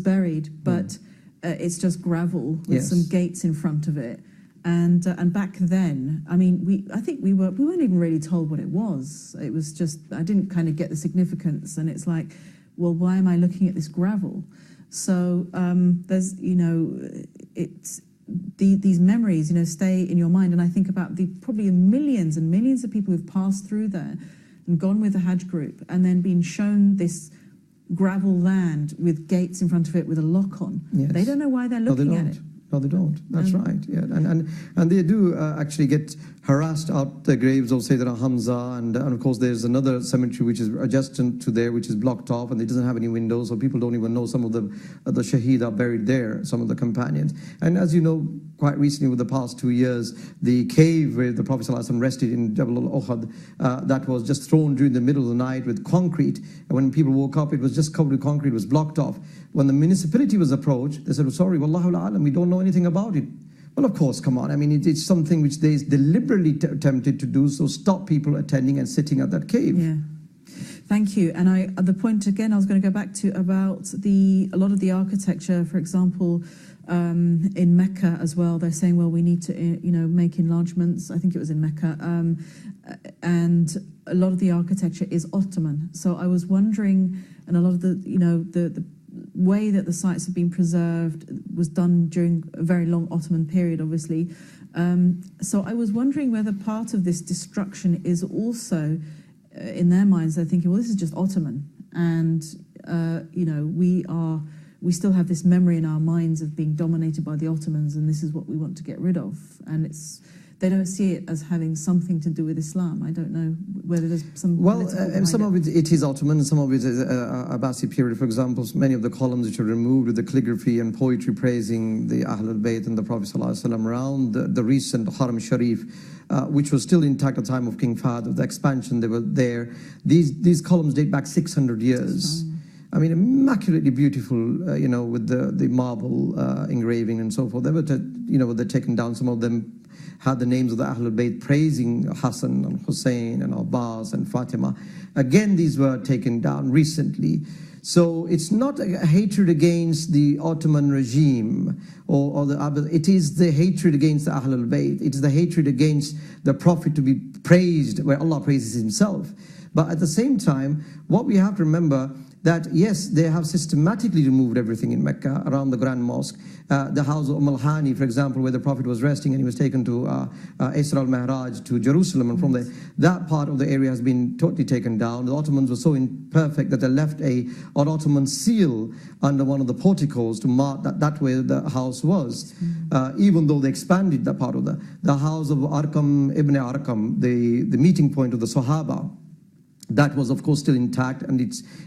buried, but it's just gravel with some gates in front of it. And back then, I mean, I think we weren't even really told what it was. It was just, I didn't kind of get the significance, and it's like, well, why am I looking at this gravel? So there's, it's these memories, stay in your mind. And I think about the probably millions and millions of people who've passed through there and gone with the Hajj group, and then been shown this gravel land with gates in front of it with a lock on. Yes. They don't know why they're looking at it. No, they don't. That's right. Yeah, and they do actually get harassed out the graves of Sayyidina Hamza, and of course there's another cemetery which is adjacent to there, which is blocked off, and it doesn't have any windows, so people don't even know some of the shaheed are buried there, some of the companions. And as you know, quite recently, with the past 2 years, the cave where the Prophet ﷺ rested in Jabal al-Uhud, that was just thrown during the middle of the night with concrete. And when people woke up, it was just covered with concrete, it was blocked off. When the municipality was approached, they said, sorry, wallahu a'lam, we don't know anything about it. Well, of course, come on. I mean, it's something which they deliberately attempted to do, so stop people attending and sitting at that cave. Yeah. Thank you. And the point, again, I was going to go back to about a lot of the architecture, for example, in Mecca as well. They're saying, well, we need to, make enlargements. I think it was in Mecca. And a lot of the architecture is Ottoman. So I was wondering, and a lot of the way that the sites have been preserved was done during a very long Ottoman period, obviously. So I was wondering whether part of this destruction is also, in their minds, they're thinking, well, this is just Ottoman, and you know, we still have this memory in our minds of being dominated by the Ottomans, and this is what we want to get rid of. And they don't see it as having something to do with Islam. I don't know whether there's some. Well, some of it is Ottoman, and some of it is Abbasi period. For example, many of the columns which are removed with the calligraphy and poetry praising the Ahlulbayt and the Prophet ﷺ around the recent Haram Sharif, which was still intact at the time of King Fahd, of the expansion, they were there. These columns date back 600 years. I mean, immaculately beautiful, you know, with the marble engraving and so forth. They were, they're taken down. Some of them had the names of the Ahlul Bayt praising Hassan and Hussein and Abbas and Fatima. Again, these were taken down recently. So it's not a hatred against the Ottoman regime or the Abbas. It is the hatred against the Ahlul Bayt. It is the hatred against the Prophet to be praised, where Allah praises himself. But at the same time, what we have to remember, that yes, they have systematically removed everything in Mecca around the Grand Mosque. The house of Al-Hani, for example, where the Prophet was resting and he was taken to Isra al-Mi'raj to Jerusalem, and from there, that part of the area has been totally taken down. The Ottomans were so imperfect that they left an Ottoman seal under one of the porticos to mark that where the house was, even though they expanded that part of the house of Arqam ibn Arqam, the meeting point of the Sahaba. That was, of course, still intact, and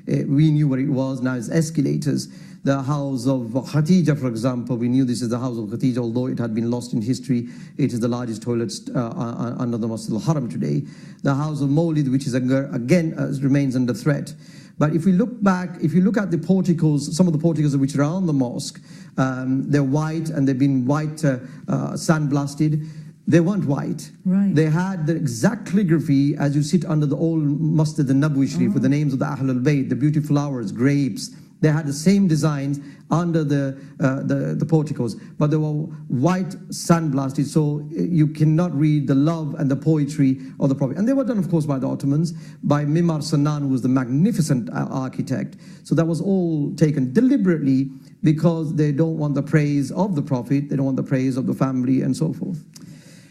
we knew where it was. Now it's escalators. The house of Khatija, for example, we knew this is the house of Khatija, although it had been lost in history. It is the largest toilet under the Masjid al-Haram today. The house of Mawlid, which is again remains under threat. But if we look back, if you look at the porticos, some of the porticos which are around the mosque, they're white and they've been white sandblasted. They weren't white. Right. They had the exact calligraphy as you sit under the old Masjid al-Nabawi Sharif with the names of the Ahlul Bayt, the beautiful flowers, grapes. They had the same designs under the porticos, but they were white sandblasted, so you cannot read the love and the poetry of the Prophet. And they were done, of course, by the Ottomans, by Mimar Sinan, who was the magnificent architect. So that was all taken deliberately because they don't want the praise of the Prophet, they don't want the praise of the family, and so forth.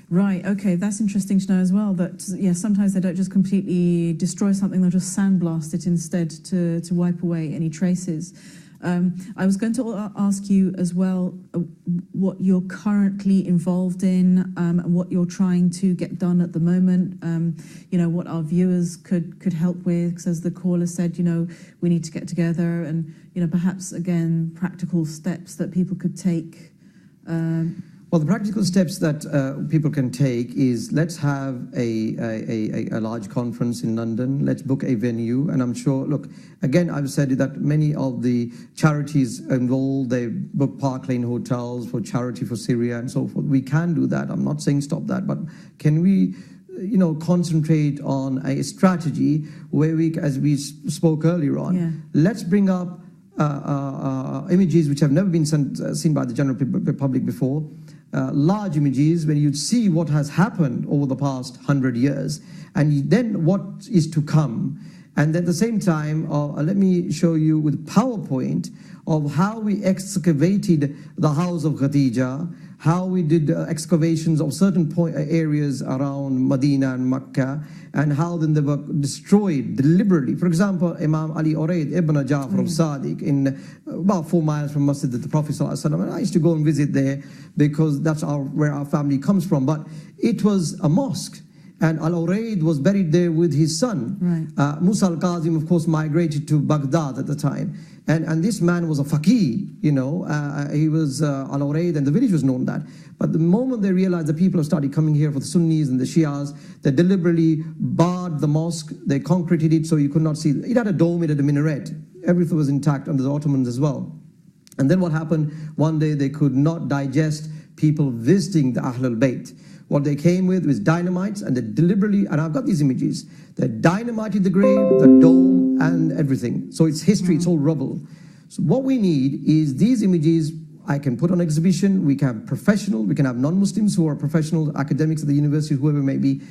Right, okay, that's interesting to know as well, that yeah, sometimes they don't just completely destroy something, they'll just sandblast it instead to wipe away any traces. I was going to ask you as well what you're currently involved in and what you're trying to get done at the moment, you know, what our viewers could help with, because as the caller said, you know, we need to get together and, you know, perhaps, again, practical steps that people could take. Well, the practical steps that people can take is, let's have a large conference in London. Let's book a venue. And I'm sure, look, again, I've said that many of the charities involved, they book Park Lane hotels for charity for Syria and so forth. We can do that. I'm not saying stop that. But can we, you know, concentrate on a strategy where we, as we spoke earlier on, let's bring up images which have never been seen by the general public before. Large images where you'd see what has happened over the past 100 years and then what is to come. And at the same time, let me show you with PowerPoint of how we excavated the house of Khadija, how we did excavations of certain areas around Medina and Mecca, and how then they were destroyed deliberately. For example, Imam Ali Uraid ibn Ja'far al-Sadiq in about 4 miles from Masjid of the Prophet ﷺ. And I used to go and visit there because that's where our family comes from. But it was a mosque. And Al-Uraid was buried there with his son. Right. Musa al-Qazim, of course, migrated to Baghdad at the time. And this man was a faqih, you know, he was Al-Uraid, and the village was known that. But the moment they realized the people have started coming here for the Sunnis and the Shias, they deliberately barred the mosque, they concreted it so you could not see. It had a dome, it had a minaret. Everything was intact under the Ottomans as well. And then what happened, one day they could not digest people visiting the Ahlul Bayt. What they came with was dynamites, and they deliberately, and I've got these images, they dynamited the grave, the dome, and everything. So it's history, it's all rubble. So what we need is these images. I can put on exhibition, we can have professional, we can have non-Muslims who are professional academics at the university, whoever it may be,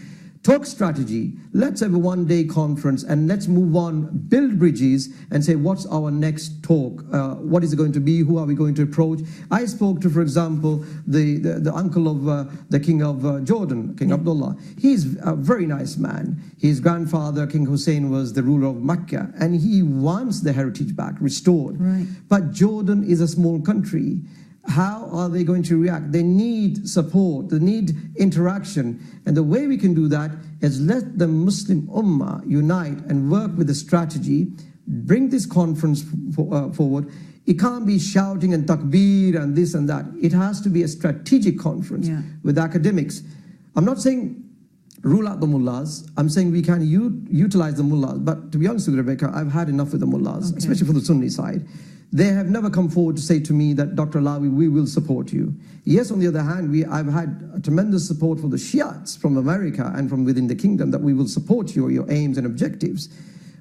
talk strategy. Let's have a one-day conference and let's move on, build bridges and say, what's our next talk? What is it going to be? Who are we going to approach? I spoke to, for example, the uncle of the king of Jordan, King Abdullah. He's a very nice man. His grandfather, King Hussein, was the ruler of Mecca, and he wants the heritage back, restored. Right. But Jordan is a small country. How are they going to react? They need support, they need interaction. And the way we can do that is let the Muslim Ummah unite and work with a strategy, bring this conference forward. It can't be shouting and takbir and this and that. It has to be a strategic conference with academics. I'm not saying rule out the mullahs. I'm saying we can utilize the mullahs. But to be honest with you, Rebecca, I've had enough with the mullahs, especially for the Sunni side. They have never come forward to say to me that, Dr. Alawi, we will support you. Yes, on the other hand, I've had a tremendous support for the Shiites from America and from within the kingdom that we will support you, your aims and objectives.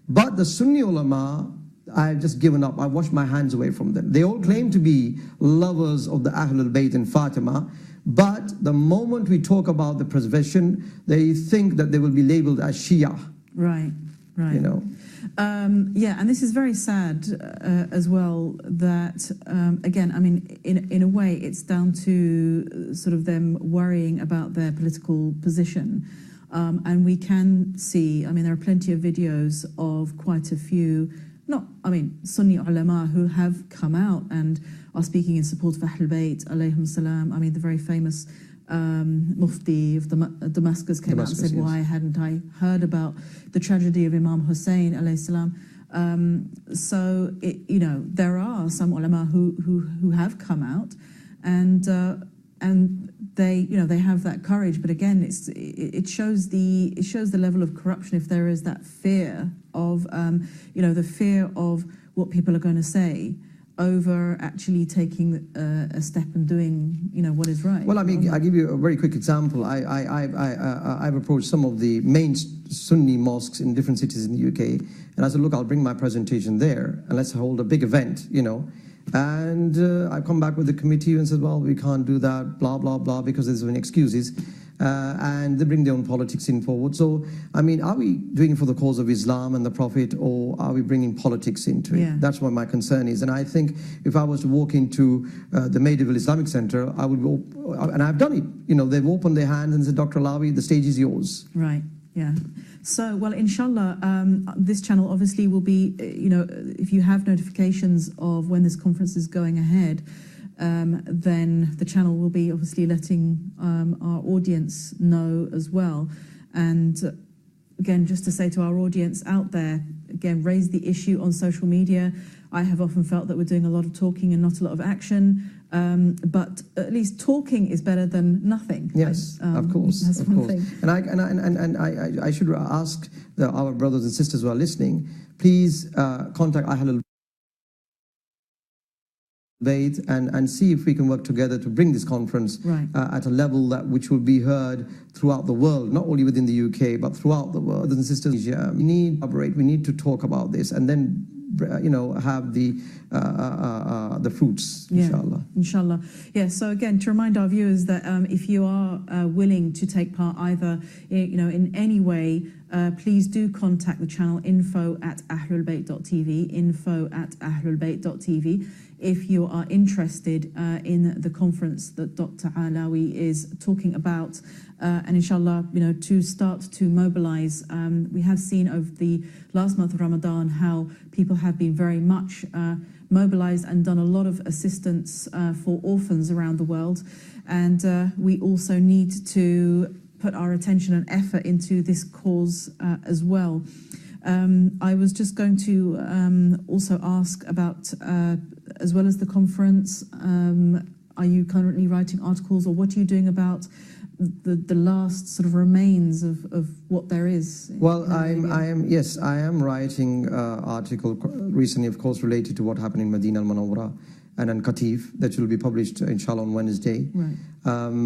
But the Sunni ulama, I've just given up. I washed my hands away from them. They all claim to be lovers of the Ahlulbayt and Fatima, but the moment we talk about the preservation, they think that they will be labeled as Shia. Right, right. You know. Yeah, and this is very sad as well that, again, I mean, in a way, it's down to sort of them worrying about their political position. And we can see, I mean, there are plenty of videos of quite a few, Sunni ulama who have come out and are speaking in support of Ahlulbayt, alayhim salam. I mean, the very famous Mufti of Damascus came out and said, why hadn't I heard about the tragedy of Imam Hussein alayhi salam? So, you know, there are some ulama who have come out and they, you know, they have that courage. But again, it shows the level of corruption if there is that fear of, you know, the fear of what people are going to say over actually taking a step and doing, you know, what is right. Well, I mean, I'll give you a very quick example. I've approached some of the main Sunni mosques in different cities in the UK, and I said, look, I'll bring my presentation there, and let's hold a big event, you know. And I come back with the committee and said, well, we can't do that, blah, blah, blah, because there's many excuses. And they bring their own politics in forward. So, I mean, are we doing it for the cause of Islam and the Prophet, or are we bringing politics into it? Yeah. That's what my concern is. And I think if I was to walk into the Medieval Islamic Center, I would, and I've done it. You know, they've opened their hands and said, Dr. Alawi, the stage is yours. Right. Yeah. So, well, inshallah, this channel obviously will be, you know, if you have notifications of when this conference is going ahead, then the channel will be obviously letting our audience know as well. And again, just to say to our audience out there, again, raise the issue on social media. I have often felt that we're doing a lot of talking and not a lot of action. But at least talking is better than nothing. Yes, of course, that's of one course. thing. And I should ask our brothers and sisters who are listening, please contact Ahlulbayt and see if we can work together to bring this conference at a level which will be heard throughout the world, not only within the UK, but throughout the world. Brothers and sisters, we need to collaborate. We need to talk about this, and then, you know, have the fruits, inshallah. Inshallah. Yeah, so again, to remind our viewers that if you are willing to take part either, you know, in any way, please do contact the channel info@ahlulbayt.tv, info@ahlulbayt.tv, if you are interested in the conference that Dr. Alawi is talking about. And inshallah, you know, to start to mobilize. We have seen over the last month of Ramadan how people have been very much mobilized and done a lot of assistance for orphans around the world. And we also need to put our attention and effort into this cause as well. I was just going to also ask about, as well as the conference, are you currently writing articles, or what are you doing about the last sort of remains of what there is? Well, I am writing article recently, of course, related to what happened in Medina al-Munawwara, and an Qatif that will be published, inshallah, on Wednesday. Right.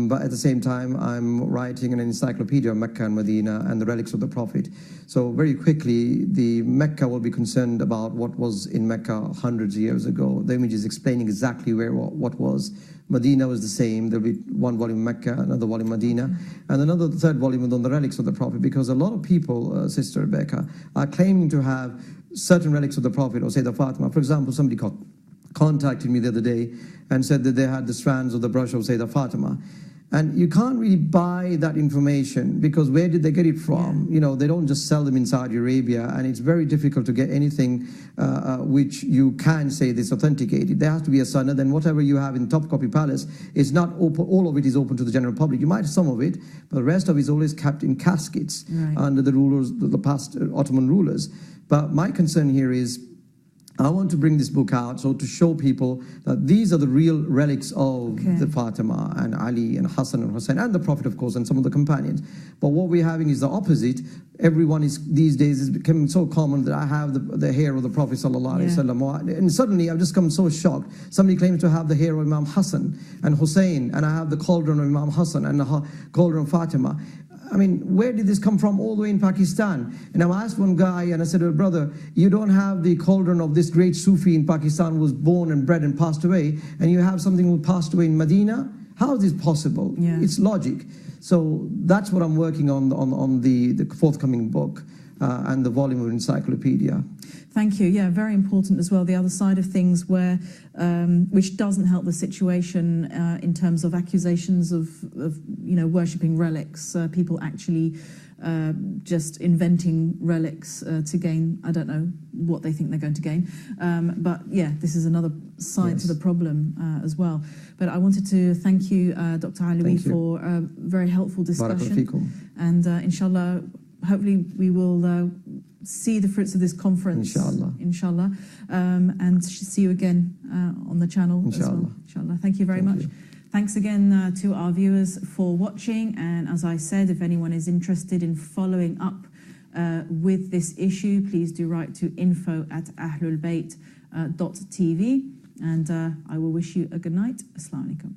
But at the same time, I'm writing an encyclopedia of Mecca and Medina and the relics of the Prophet. So very quickly, the Mecca will be concerned about what was in Mecca hundreds of years ago. The image is explaining exactly where what was. Medina was the same. There'll be one volume Mecca, another volume Medina, and another third volume on the relics of the Prophet. Because a lot of people, Sister Rebecca, are claiming to have certain relics of the Prophet, or say the Fatima. For example, somebody contacted me the other day and said that they had the strands of the brush of Sayyidah Fatima. And you can't really buy that information, because where did they get it from? Yeah. You know, they don't just sell them in Saudi Arabia, and it's very difficult to get anything which you can say this authenticated. There has to be a sanad, then whatever you have in Topkapi Palace is not open, all of it is open to the general public. You might have some of it, but the rest of it is always kept in caskets under the rulers, the past Ottoman rulers. But my concern here is, I want to bring this book out so to show people that these are the real relics of the Fatima and Ali and Hassan and Hussein and the Prophet, of course, and some of the companions. But what we're having is the opposite. Everyone is, these days, is becoming so common that I have the hair of the Prophet sallallahu alaihi wasallam, and suddenly I've just come so shocked. Somebody claims to have the hair of Imam Hassan and Hussein, and I have the cauldron of Imam Hassan and the cauldron of Fatima. I mean, where did this come from all the way in Pakistan? And I asked one guy, and I said, oh, brother, you don't have the cauldron of this great Sufi in Pakistan who was born and bred and passed away, and you have something who passed away in Medina? How is this possible? Yeah. It's logic. So that's what I'm working on the forthcoming book and the volume of encyclopedia. Thank you. Yeah, very important as well. The other side of things, where which doesn't help the situation in terms of accusations of worshipping relics. People actually just inventing relics to gain. I don't know what they think they're going to gain. But yeah, this is another side to the problem as well. But I wanted to thank you, Dr. Alawi, for a very helpful discussion. And inshallah, hopefully we will see the fruits of this conference. Inshallah. And see you again on the channel as well. Inshallah. Thank you very much. Thanks again to our viewers for watching. And as I said, if anyone is interested in following up with this issue, please do write to info@ahlulbayt.tv. And I will wish you a good night. Assalamu alaikum.